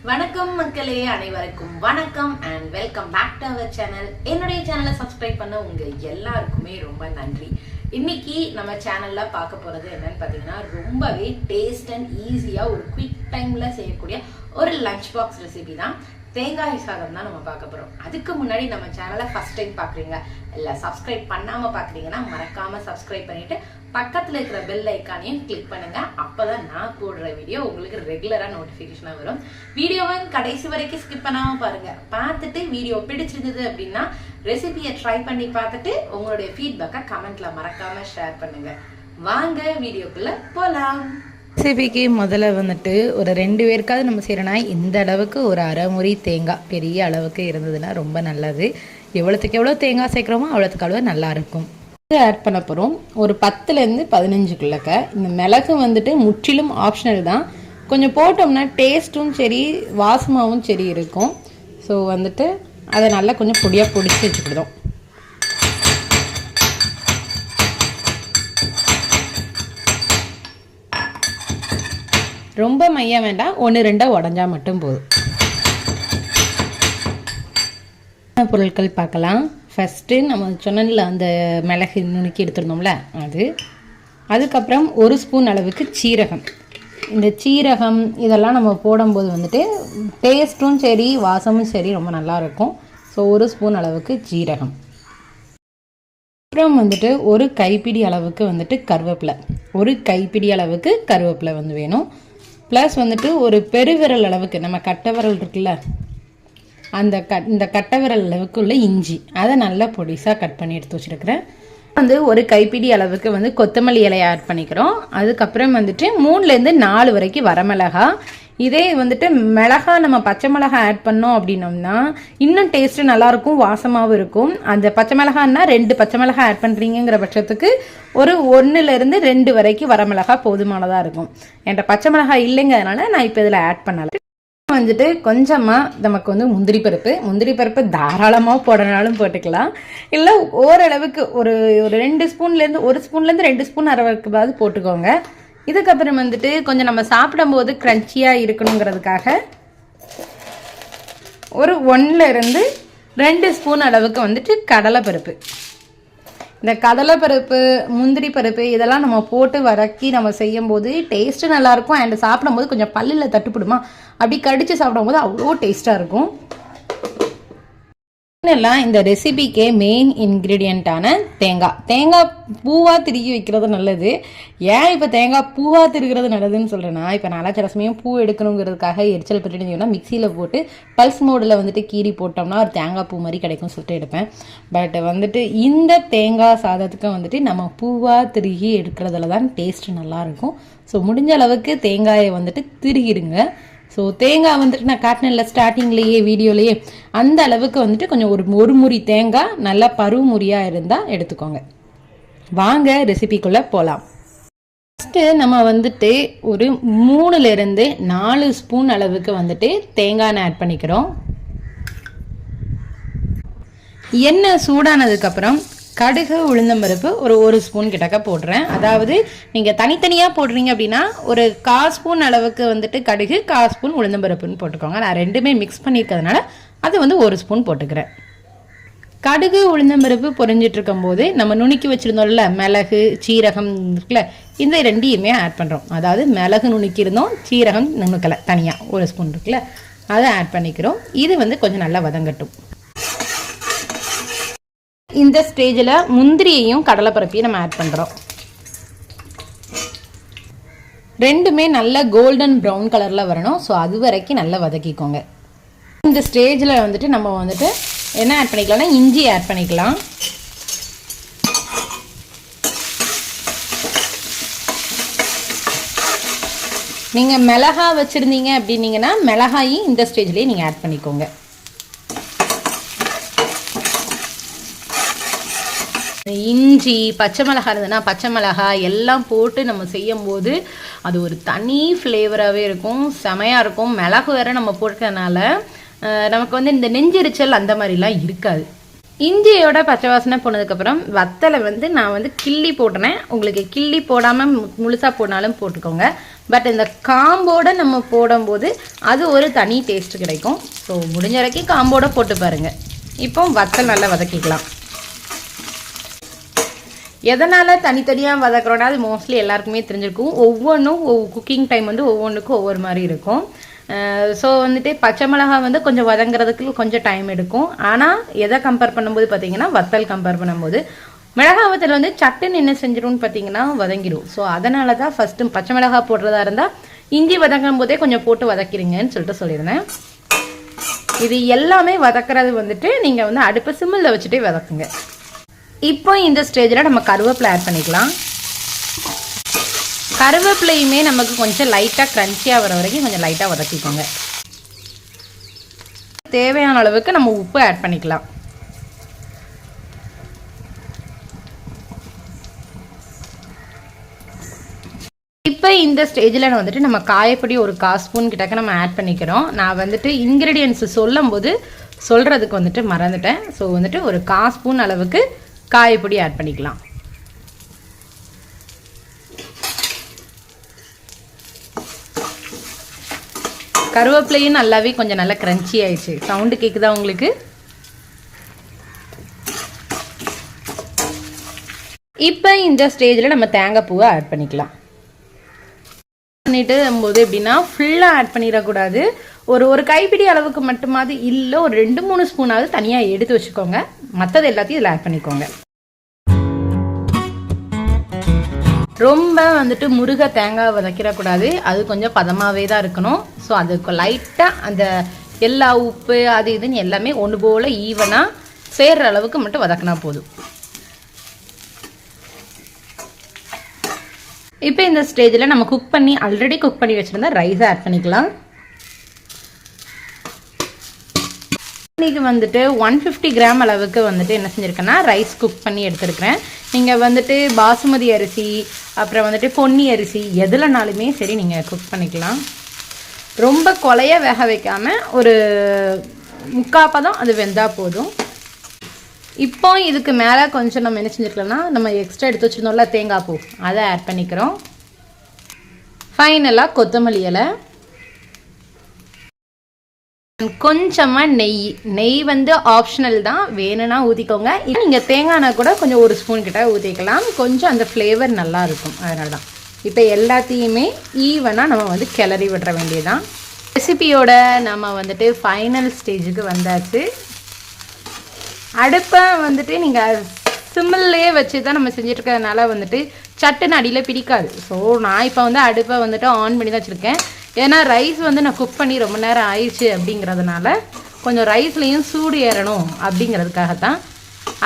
வணக்கம் மக்களே, அனைவருக்கும் வணக்கம் and welcome back to our channel. என்னுடைய சேனலை சப்ஸ்கிரைப் பண்ண உங்க எல்லாருக்குமே ரொம்ப நன்றி. இன்னைக்கு நம்ம சேனல்ல பார்க்க போறது என்னன்னு பாத்தீங்கன்னா, ரொம்பவே டேஸ்ட் அண்ட் ஈஸியா ஒரு குவிக் டைம்ல செய்யக்கூடிய ஒரு லஞ்ச் பாக்ஸ் ரெசிபி தான். தேங்காய் சாதம் தான் நம்ம பார்க்க போறோம். அதுக்கு முன்னாடி நம்ம சேனலை ஃபர்ஸ்ட் டைம் பாக்குறீங்க இல்ல சப்ஸ்கிரைப் பண்ணாம பாக்குறீங்கன்னா மறக்காம சப்ஸ்கிரைப் பண்ணிட்டு பக்கத்துல இருக்கிற பெல் ஐக்கானையும் கிளிக் பண்ணுங்க. அப்பதான் நான் போடுற வீடியோ உங்களுக்கு ரெகுலரா நோட்டிபிகேஷனா வரும். வீடியோவை கடைசி வரைக்கும் ஸ்கிப் பண்ணாம பாருங்க. பார்த்துட்டு வீடியோ பிடிச்சிருந்தது அப்படின்னா ரெசிபியை ட்ரை பண்ணி பார்த்துட்டு உங்களுடைய ஃபீட்பேக்கை கமெண்ட்ல மறக்காம ஷேர் பண்ணுங்க. வாங்க வீடியோக்குள்ள போலாம். ரெசிபிக்கு முதல்ல வந்துட்டு ஒரு 2 பேருக்காவது நம்ம செய்கிறோன்னா இந்த அளவுக்கு ஒரு அரை முறி தேங்காய் பெரிய அளவுக்கு இருந்ததுன்னா ரொம்ப நல்லது. எவ்வளோத்துக்கு எவ்வளோ தேங்காய் சேர்க்குறோமோ அவ்வளோத்துக்கு அவ்வளோ நல்லாயிருக்கும். ஆட் பண்ண போகிறோம் ஒரு 10லேருந்து 15க்குள்ளக்க. இந்த மிளகு வந்துட்டு முற்றிலும் ஆப்ஷனல் தான். கொஞ்சம் போட்டோம்னா டேஸ்ட்டும் சரி வாசமாகவும் சரி இருக்கும். ஸோ வந்துட்டு அதை நல்லா கொஞ்சம் பொடியாக பொடிச்சு வச்சுக்கிடுதோம். ரொம்ப மைய வேண்டாம், 1-2 உடஞ்சா மட்டும் போதும். பொருட்கள் பார்க்கலாம். ஃபஸ்ட்டு நம்ம சொன்னல அந்த மிளகு நுணுக்கி எடுத்துருந்தோம்ல அதுக்கப்புறம் 1 ஸ்பூன் அளவுக்கு சீரகம். இந்த சீரகம் இதெல்லாம் நம்ம போடும்போது வந்துட்டு டேஸ்ட்டும் சரி வாசமும் சரி ரொம்ப நல்லாயிருக்கும். ஸோ 1 ஸ்பூன் அளவுக்கு சீரகம். அப்புறம் வந்துட்டு 1 கைப்பிடி அளவுக்கு வந்துட்டு கருவேப்பிலை. 1 கைப்பிடி அளவுக்கு கருவேப்பிலை வந்து வேணும். ப்ளஸ் வந்துட்டு ஒரு பெருவிரல் அளவுக்கு நம்ம கட்டை விரல் இருக்குல்ல இந்த கட்டை விரல் அளவுக்கு உள்ள இஞ்சி அதை நல்லா பொடிசாக கட் பண்ணி எடுத்து வச்சுருக்கிறேன். வந்து 1 கைப்பிடி அளவுக்கு வந்து கொத்தமல்லி இலையை ஆட் பண்ணிக்கிறோம். அதுக்கப்புறம் வந்துட்டு 3லேருந்து 4 வரைக்கும் வரமிளகா. இதே வந்துட்டு மிளகா நம்ம பச்சை மிளகா ஆட் பண்ணோம் அப்படின்னோம்னா இன்னும் டேஸ்ட்டு நல்லாயிருக்கும், வாசமாகவும் இருக்கும். அந்த பச்சை மிளகான்னா 2 பச்சை மிளகா ஆட் பண்ணுறீங்கிற பட்சத்துக்கு ஒரு 1லேருந்து 2 வரைக்கும் வரமிளகா போதுமானதாக இருக்கும். என்கிட்ட பச்சை மிளகா இல்லைங்கிறதுனால நான் இப்போ இதில் ஆட் பண்ணலை. வந்துட்டு கொஞ்சமாக நமக்கு வந்து முந்திரி பருப்பு தாராளமாக போடனாலும் போட்டுக்கலாம். இல்லை ஓரளவுக்கு ஒரு 2 ஸ்பூன்லேருந்து 1 ஸ்பூன்லேருந்து 2 ஸ்பூன் அளவுக்கு போட்டுக்கோங்க. இதுக்கப்புறம் வந்துட்டு கொஞ்சம் நம்ம சாப்பிடும்போது க்ரன்ச்சியாக இருக்கணுங்கிறதுக்காக ஒரு 1லேருந்து 2 ஸ்பூன் அளவுக்கு வந்துட்டு கடலைப்பருப்பு. இந்த கடலைப்பருப்பு முந்திரி பருப்பு இதெல்லாம் நம்ம போட்டு வதக்கி நம்ம செய்யும்போது டேஸ்ட்டு நல்லாயிருக்கும். அண்ட் சாப்பிடும்போது கொஞ்சம் பல்லில் தட்டுப்படுமா, அப்படி கடித்து சாப்பிடும்போது அவ்வளோ டேஸ்ட்டாக இருக்கும். எல்லாம் இந்த ரெசிபிக்கே மெயின் இன்க்ரீடியண்ட்டான தேங்காய் பூவாக திருகி வைக்கிறது நல்லது. ஏன் இப்போ தேங்காய் பூவாக திருகிறது நல்லதுன்னு சொல்கிறேன்னா, இப்போ நல்லா சில சமயம் பூ எடுக்கணுங்கிறதுக்காக எரிச்சல் பட்டுட்டு மிக்சியில் போட்டு பல்ஸ் மோடில் வந்துட்டு கீரி போட்டோம்னா ஒரு தேங்காய் பூ மாதிரி கிடைக்கும்னு சொல்லிட்டு எடுப்பேன். பட் வந்துட்டு இந்த தேங்காய் சாதத்துக்கு வந்துட்டு நம்ம பூவாக திருகி எடுக்கிறதுல தான் டேஸ்ட்டு நல்லாயிருக்கும். ஸோ முடிஞ்ச அளவுக்கு தேங்காயை வந்துட்டு திருகிடுங்க. ஸோ தேங்காய் வந்துட்டு நான் காட்டினில் ஸ்டார்டிங்லேயே வீடியோலேயே அந்த அளவுக்கு வந்துட்டு கொஞ்சம் ஒரு முறி தேங்காய் நல்லா பருவ முறியாக இருந்தால் எடுத்துக்கோங்க. வாங்க ரெசிபிக்குள்ளே போகலாம். ஃபஸ்ட்டு நம்ம வந்துட்டு ஒரு 3லேருந்து 4 ஸ்பூன் அளவுக்கு வந்துட்டு தேங்காய் ஆட் பண்ணிக்கிறோம். எண்ணெய் சூடானதுக்கப்புறம் கடுகு உளுந்தம்பருப்பு ஒரு 1 ஸ்பூன் கிட்டக்க போடுறேன். அதாவது நீங்கள் தனித்தனியாக போடுறீங்க அப்படின்னா ஒரு 1/4 ஸ்பூன் அளவுக்கு வந்துட்டு கடுகு 1/4 ஸ்பூன் உளுந்தம்பருப்புன்னு போட்டுக்கோங்க. நான் 2மே மிக்ஸ் பண்ணியிருக்கிறதுனால அது வந்து 1 ஸ்பூன் போட்டுக்கிறேன். கடுகு உளுந்தம்பருப்பு பொரிஞ்சிட்டு இருக்கும்போது நம்ம நுணுக்கி வச்சுருந்தோம்ல மிளகு சீரகம் இருக்குல்ல, இந்த 2யுமே ஆட் பண்ணுறோம். அதாவது மிளகு நுணுக்கியிருந்தோம், சீரகம் நுணுக்கலை தனியாக 1 ஸ்பூன் இருக்குல்ல, அதை ஆட் பண்ணிக்கிறோம். இது வந்து கொஞ்சம் நல்லா வதங்கட்டும். இந்த ஸ்டேஜில் முந்திரியையும் கடலைப்பருப்பையும் நம்ம ஆட் பண்ணுறோம். 2மே நல்ல கோல்டன் ப்ரௌன் கலரில் வரணும். ஸோ அது வரைக்கும் நல்லா வதக்கிக்கோங்க. இந்த ஸ்டேஜில் வந்துட்டு நம்ம வந்துட்டு என்ன ஆட் பண்ணிக்கலாம்னா இஞ்சி ஆட் பண்ணிக்கலாம். நீங்கள் மிளகா வச்சுருந்தீங்க அப்படின்னீங்கன்னா மிளகாயும் இந்த ஸ்டேஜ்லேயே நீங்கள் ஆட் பண்ணிக்கோங்க. இஞ்சி பச்சை மிளகா இருந்ததுன்னா பச்சை மிளகா எல்லாம் போட்டு நம்ம செய்யும் போது அது ஒரு தனி ஃப்ளேவராகவே இருக்கும், செமையாக இருக்கும். மிளகு வேற நம்ம போட்டுறதுனால நமக்கு வந்து இந்த நெஞ்செரிச்சல் அந்த மாதிரிலாம் இருக்காது. இஞ்சியோட பச்சை வாசனை போனதுக்கப்புறம் வத்தலை வந்து நான் வந்து கிள்ளி போட்டுறேன். உங்களுக்கு கிள்ளி போடாமல் முழுசாக போனாலும் போட்டுக்கோங்க. பட் இந்த காம்போடு நம்ம போடும்போது அது ஒரு தனி டேஸ்ட் கிடைக்கும். ஸோ முடிஞ்ச வரைக்கும் காம்போடு போட்டு பாருங்கள். இப்போ வத்தல் நல்லா வதக்கிக்கலாம். எதனால் தனித்தனியாக வதக்குறோன்னா அது மோஸ்ட்லி எல்லாருக்குமே தெரிஞ்சிருக்கும். ஒவ்வொன்றும் குக்கிங் டைம் வந்து ஒவ்வொன்றுக்கும் ஒவ்வொரு மாதிரி இருக்கும். ஸோ வந்துட்டு பச்சை மிளகாய் வந்து கொஞ்சம் வதங்குறதுக்கு கொஞ்சம் டைம் எடுக்கும். ஆனால் எதை கம்பேர் பண்ணும்போது பார்த்தீங்கன்னா வத்தல் கம்பேர் பண்ணும்போது மிளகாய் வத்தல் வந்து சட்டுன்னு என்ன செஞ்சிடும்னு பார்த்தீங்கன்னா வதங்கிடும். ஸோ அதனால தான் ஃபஸ்ட்டு பச்சை மிளகாய் போடுறதா இருந்தால் இஞ்சி வதங்கும் போதே கொஞ்சம் போட்டு வதக்கிடுங்கன்னு சொல்லியிருந்தேன். இது எல்லாமே வதக்கிறது வந்துட்டு நீங்கள் வந்து அடுப்பு சிம்மில் வச்சுட்டே வதக்குங்க. இப்போ இந்த ஸ்டேஜில் நம்ம கருவேப்பிலை ஆட் பண்ணிக்கலாம். கருவேப்பிலையுமே நமக்கு கொஞ்சம் லைட்டாக க்ரன்ச்சியாக வர வரைக்கும் கொஞ்சம் லைட்டாக வதக்கிக்கோங்க. தேவையான அளவுக்கு நம்ம உப்பு ஆட் பண்ணிக்கலாம். இப்போ இந்த ஸ்டேஜில் வந்துட்டு நம்ம காயப்பொடி ஒரு 1/4 ஸ்பூன் கிட்டக்க நம்ம ஆட் பண்ணிக்கிறோம். நான் வந்துட்டு இன்க்ரீடியன்ஸ் சொல்லும்போது சொல்கிறதுக்கு வந்துட்டு மறந்துட்டேன். ஸோ வந்துட்டு ஒரு 1/4 ஸ்பூன் அளவுக்கு காயப்பொடி ஆட் பண்ணிக்கலாம். கருவேப்பிலையும் நல்லாவே கொஞ்சம் நல்லா கிரன்ச்சி ஆயிடுச்சு. சவுண்டு கேட்குதா உங்களுக்கு? இப்போ இந்த ஸ்டேஜில் நம்ம தேங்காய் பூவை ஆட் பண்ணிக்கலாம். பண்ணிட்டு போது எப்படின்னா ஃபுல்லாக ஆட் பண்ணிடக்கூடாது. ஒரு கைப்பிடி அளவுக்கு மட்டுமாவது இல்லை, ஒரு 2-3 ஸ்பூனாவது தனியாக எடுத்து வச்சுக்கோங்க. மற்றது எல்லாத்தையும் இதில் ஆட் பண்ணிக்கோங்க. ரொம்ப வந்துட்டு முருகை தேங்காய் வதக்கிடக்கூடாது. அது கொஞ்சம் பதமாகவே தான் இருக்கணும். ஸோ அதுக்கு லைட்டாக அந்த எல்லா உப்பு அது இதுன்னு எல்லாமே ஒன்று போல் ஈவனாக சேர்கிற அளவுக்கு மட்டும் வதக்கினா போதும். இப்போ இந்த ஸ்டேஜில் நம்ம ஆல்ரெடி குக் பண்ணி வச்சுருந்தா ரைஸை ஆட் பண்ணிக்கலாம். இன்றைக்கி வந்துட்டு 150 கிராம் அளவுக்கு வந்துட்டு என்ன செஞ்சுருக்கேன்னா ரைஸ் குக் பண்ணி எடுத்துருக்கிறேன். நீங்கள் வந்துட்டு பாசுமதி அரிசி அப்புறம் வந்துட்டு பொன்னி அரிசி எதுலனாலுமே சரி நீங்கள் குக் பண்ணிக்கலாம். ரொம்ப கொலைய வேக வைக்காமல் ஒரு 3/4 பதம் அது வெந்தால் போதும். இப்போ இதுக்கு மேலே கொஞ்சம் நம்ம என்ன செஞ்சுருக்கலாம்னா நம்ம எக்ஸ்ட்ரா எடுத்து வச்சுருந்தோம்ல தேங்காய் பூ அதை ஆட் பண்ணிக்கிறோம். ஃபைனலாக கொத்தமல்லி இலை, கொஞ்சமாக நெய் வந்து ஆப்ஷனல் தான், வேணும்னா ஊற்றிக்கோங்க. நீங்கள் தேங்காய் எண்ணெய் கூட கொஞ்சம் 1 ஸ்பூன் கிட்ட ஊற்றிக்கலாம். கொஞ்சம் அந்த ஃப்ளேவர் நல்லா இருக்கும், அதனால தான். இப்போ எல்லாத்தையுமே ஈவனாக நம்ம வந்து கிளறி விடுற வேண்டியதுதான். ரெசிபியோட நம்ம வந்துட்டு ஃபைனல் ஸ்டேஜுக்கு வந்தாச்சு. அடுப்பை வந்துட்டு நீங்கள் சிம்மில்லையே வச்சு தான் நம்ம செஞ்சுட்ருக்கிறதுனால வந்துட்டு சட்டுன்னு அடியில் பிடிக்காது. ஸோ நான் இப்போ வந்து அடுப்பை வந்துட்டு ஆன் பண்ணி தான் வச்சுருக்கேன். ஏன்னா ரைஸ் வந்து நான் குக் பண்ணி ரொம்ப நேரம் ஆயிடுச்சு அப்படிங்கிறதுனால கொஞ்சம் ரைஸ்லேயும் சூடு ஏறணும் அப்படிங்கிறதுக்காகத்தான்.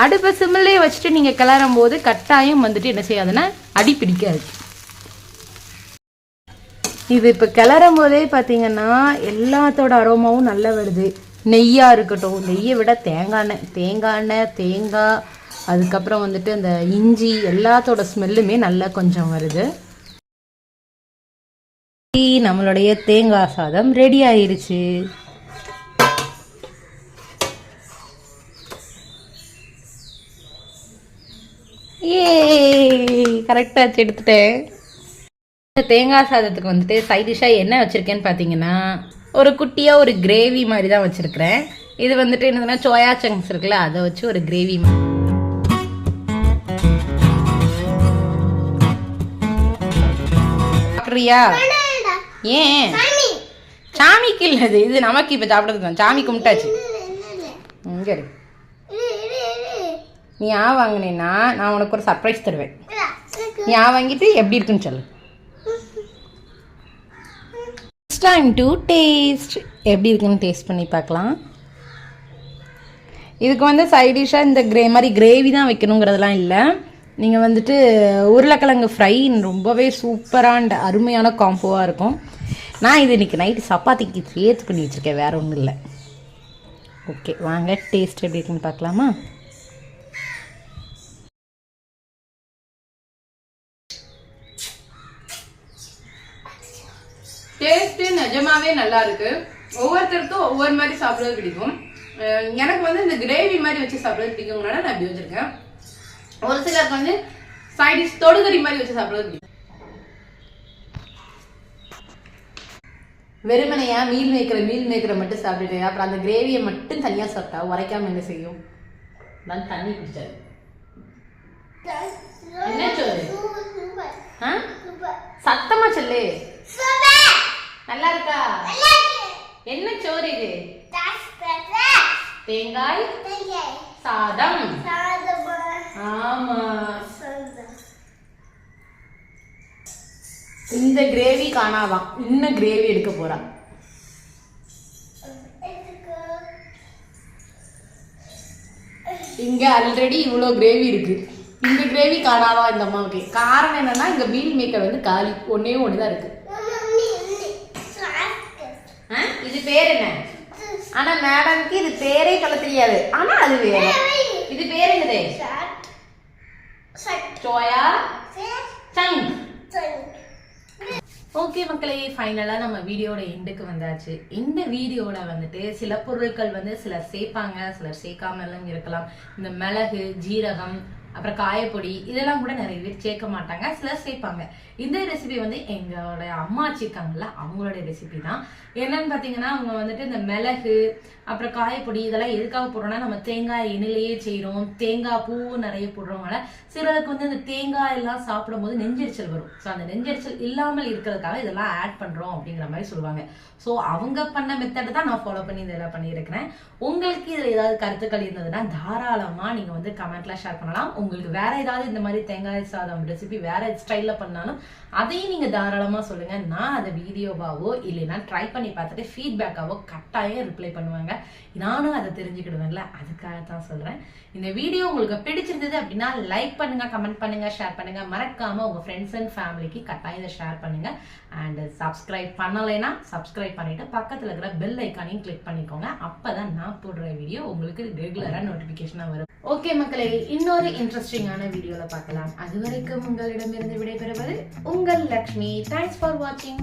அடுப்பை சிம்மில்லையே வச்சுட்டு நீங்கள் கிளறும் போது கட்டாயம் வந்துட்டு என்ன செய்யாதுன்னா அடி பிடிக்காது. இது இப்போ கிளறும் போதே பார்த்தீங்கன்னா எல்லாத்தோட அரோமாவும் நல்லா வருது. நெய்யாக இருக்கட்டும், நெய்யை விட தேங்காய் அதுக்கப்புறம் வந்துட்டு அந்த இஞ்சி எல்லாத்தோட ஸ்மெல்லுமே நல்லா கொஞ்சம் வருது. நம்மளுடைய தேங்காய் சாதம் ரெடி ஆயிருச்சு. கரெக்டாக எடுத்துட்டேன். தேங்காய் சாதத்துக்கு வந்துட்டு சைட் டிஷ்ஷாக என்ன வச்சுருக்கேன்னு பார்த்தீங்கன்னா ஒரு குட்டியாக ஒரு கிரேவி மாதிரி தான் வச்சுருக்கிறேன். இது வந்துட்டு என்னதுன்னா சோயா சங்க்ஸ் இருக்குல்ல, அதை வச்சு ஒரு கிரேவி பார்க்குறியா? ஏன் சாமிக்கு இல்லது, இது நமக்கு இப்போ சாப்பிட்றது தான். சாமி கும்பிட்டாச்சு. இங்கே இருக்கு. நீ வாங்கினேன்னா நான் உனக்கு ஒரு சர்ப்ரைஸ் தருவேன். நீ வாங்கிட்டு எப்படி இருக்குன்னு சொல்லு. It's time to taste. எப்படி இருக்குன்னு டேஸ்ட் பண்ணி பார்க்கலாம். இதுக்கு வந்து சைட் டிஷ்ஷாக இந்த கிரேவி தான் வைக்கணுங்கிறதுலாம் இல்லை. நீங்கள் வந்துட்டு உருளைக்கிழங்கு ஃப்ரை ரொம்பவே சூப்பரான அருமையான காம்போவாக இருக்கும். நான் இது இன்றைக்கி நைட்டு சப்பாத்திக்கு சேர்த்து பண்ணி வச்சுருக்கேன், வேறு ஒன்றும் இல்லை. ஓகே, வாங்க டேஸ்ட் எப்படி இருக்குன்னு பார்க்கலாமா? டேஸ்ட்டு நிஜமாவே நல்லா இருக்கு. ஒவ்வொருத்தருக்கும் ஒவ்வொரு மாதிரி சாப்பிட்றது பிடிக்கும். எனக்கு வந்து இந்த கிரேவி மாதிரி வச்சு சாப்பிட்றது பிடிக்குங்கிறனால நான் இப்படி வச்சுருக்கேன். ஒரு சிலருக்கு வந்து சைட் டிஷ் தொடுகறி மாதிரி வச்சு சாப்பிட்றது பிடிக்கும். வெறுமனையா மீல் மேக்கரை மட்டும் சாப்பிட்டுட்டு அப்புறம் அந்த கிரேவியை மட்டும் தனியா சாப்பிட்டா உரைக்காம என்ன செய்யும்? நான் தண்ணி குடிச்சாரு. என்ன சோறு? சத்தமா சொல்லு. நல்லா இருக்கா? என்ன சோறு இது? தேங்காய் சாதம். ஆமா. இந்த கிரேவி காணாதான், இன்னும் கிரேவி எடுக்க போறா. இங்க ஆல்ரெடி இவ்வளோ கிரேவி இருக்கு. இந்த கிரேவி காணாதான் இந்த அம்மாவுக்கு. காரணம் என்னன்னா இங்க மீல் மேக்கர் வந்து காலி, ஒன்னே ஒண்ணுதான் இருக்கு. இது பேர் என்ன? ஆனா மேடம்க்கு இது பேரே சொல்ல தெரியாது. ஆனா அது வேற. இது பேர் என்னது? Soya chunk. ஓகே மக்களே, ஃபைனலாக நம்ம வீடியோட எண்டுக்கு வந்தாச்சு. இந்த வீடியோட வந்துட்டு சில பொருட்கள் வந்து சிலர் சேர்ப்பாங்க, சிலர் சேர்க்காமலும் இருக்கலாம். இந்த மிளகு, ஜீரகம், அப்புறம் காயப்பொடி இதெல்லாம் கூட நிறைய பேர் சேர்க்க மாட்டாங்க, சிலர் சேர்ப்பாங்க. இந்த ரெசிபி வந்து எங்களோட அம்மாச்சி இருக்காங்கல்ல, அவங்களோட ரெசிபி தான். என்னன்னு பார்த்தீங்கன்னா அவங்க வந்துட்டு இந்த மிளகு அப்புறம் காயப்பொடி இதெல்லாம் எதுக்காக போடுறோம்னா, நம்ம தேங்காய் எண்ணெயிலேயே செய்கிறோம், தேங்காய் பூ நிறைய போடுறோம்னால சிலருக்கு வந்து இந்த தேங்காய் எல்லாம் சாப்பிடும் போது நெஞ்செரிச்சல் வரும். ஸோ அந்த நெஞ்செரிச்சல் இல்லாமல் இருக்கிறதுக்காக இதெல்லாம் ஆட் பண்ணுறோம் அப்படிங்கிற மாதிரி சொல்லுவாங்க. ஸோ அவங்க பண்ண மெத்தட் தான் நான் ஃபாலோ பண்ணி இதெல்லாம் பண்ணியிருக்கிறேன். உங்களுக்கு இதில் ஏதாவது கருத்துக்கள் இருந்ததுன்னா தாராளமாக நீங்கள் வந்து கமெண்ட்ல ஷேர் பண்ணலாம். உங்களுக்கு வேற ஏதாவது இந்த மாதிரி தேங்காய் சாதம் ரெசிபி வேற ஸ்டைலில் பண்ணாலும் அதையும் நீங்கள் தாராளமாக சொல்லுங்கள். நான் அதை வீடியோவாவோ இல்லைன்னா ட்ரை பண்ணி பார்த்துட்டு ஃபீட்பேக்காவோ கட்டாயம் ரிப்ளை பண்ணுவாங்க. நானும் அதை தெரிஞ்சுக்கிடுவேன்ல, அதுக்காக தான் சொல்கிறேன். இந்த வீடியோ உங்களுக்கு பிடிச்சிருந்தது அப்படின்னா லைக் பண்ணுங்க, கமெண்ட் பண்ணுங்க, ஷேர் பண்ணுங்க. மறக்காம உங்க ஃப்ரெண்ட்ஸ் அண்ட் ஃபேமிலிக்கு கட்டாயம் இதை ஷேர் பண்ணுங்க. அண்ட் சப்ஸ்கிரைப் பண்ணலைன்னா சப்ஸ்கிரைப் பண்ணிட்டு பக்கத்தில் இருக்கிற பெல் ஐக்கானையும் கிளிக் பண்ணிக்கோங்க. அப்பதான் நான் போடுற வீடியோ உங்களுக்கு ரெகுலரா நோட்டிபிகேஷனா வரும். ஓகே மக்களே, இன்னொரு இன்ட்ரெஸ்டிங்கான வீடியோல பார்க்கலாம். அது வரைக்கும் உங்களிடமிருந்து விடைபெறுவது உங்கள் லக்ஷ்மி. தேங்க்ஸ் ஃபார் வாட்சிங்.